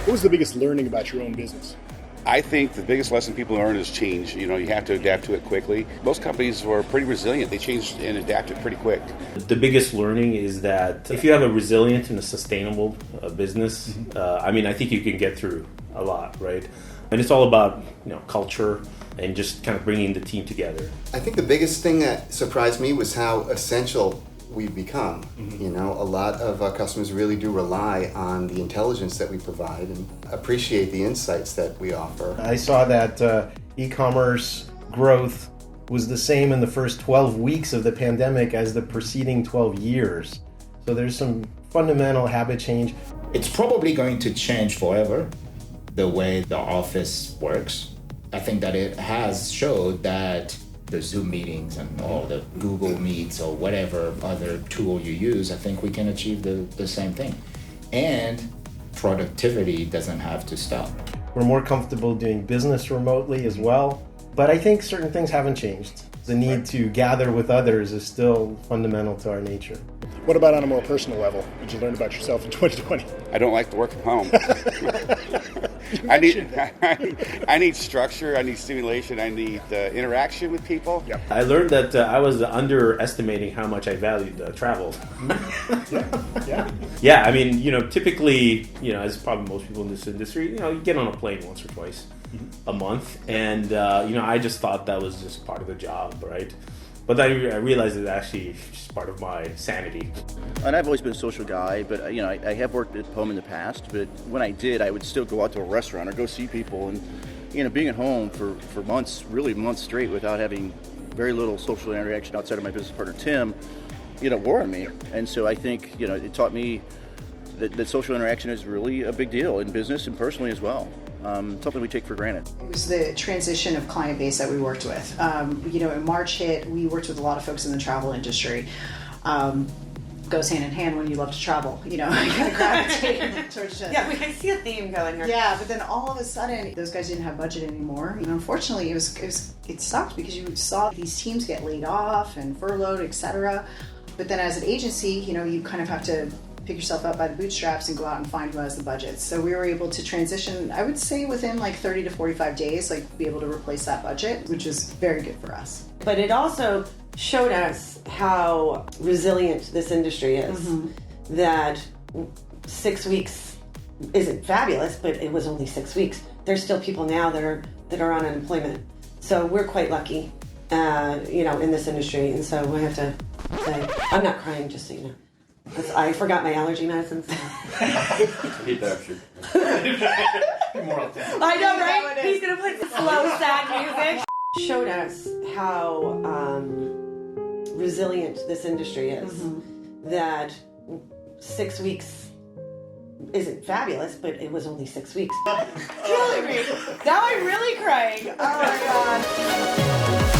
What was the biggest learning about your own business? I think the biggest lesson people learn is change. You have to adapt to it quickly. Most companies were pretty resilient. They changed and adapted pretty quick. The biggest learning is that if you have a resilient and a sustainable business, I think you can get through a lot, right? And it's all about culture and just kind of bringing the team together. I think the biggest thing that surprised me was how essential we've become. A lot of our customers really do rely on the intelligence that we provide and appreciate the insights that we offer. I saw that e-commerce growth was the same in the first 12 weeks of the pandemic as the preceding 12 years. So there's some fundamental habit change. It's probably going to change forever, the way the office works. I think that it has showed that the Zoom meetings and all the Google Meets or whatever other tool you use, I think we can achieve the same thing. And productivity doesn't have to stop. We're more comfortable doing business remotely as well. But I think certain things haven't changed. The need to gather with others is still fundamental to our nature. What about on a more personal level? What did you learn about yourself in 2020? I don't like to work from home. I need structure, I need stimulation, I need interaction with people. Yep. I learned that I was underestimating how much I valued travel. Yeah. Typically, as probably most people in this industry, you get on a plane once or twice a month, and I just thought that was just part of the job, right? But I realized it's actually just part of my sanity. And I've always been a social guy, but I have worked at home in the past. But when I did, I would still go out to a restaurant or go see people. And being at home for months, really months straight, without having very little social interaction outside of my business partner Tim, wore on me. And so I think it taught me that social interaction is really a big deal in business and personally as well. Something we take for granted. It was the transition of client base that we worked with. When March hit, we worked with a lot of folks in the travel industry. Goes hand in hand when you love to travel. You gotta gravitate towards it. Yeah, I see a theme going here. Yeah, but then all of a sudden, those guys didn't have budget anymore. Unfortunately, it sucked because you saw these teams get laid off and furloughed, etc. But then as an agency, you kind of have to pick yourself up by the bootstraps and go out and find who has the budget. So we were able to transition, I would say within 30 to 45 days, be able to replace that budget, which is very good for us. But it also showed us how resilient this industry is. That 6 weeks isn't fabulous, but it was only 6 weeks. There's still people now that are on unemployment. So we're quite lucky, in this industry. And so I have to say, I'm not crying, just so you know. I forgot my allergy medicines. I know, right? He's gonna play slow, sad music. Showed us how resilient this industry is. That 6 weeks isn't fabulous, but it was only 6 weeks. Killing me. Now I'm really crying. Oh my god.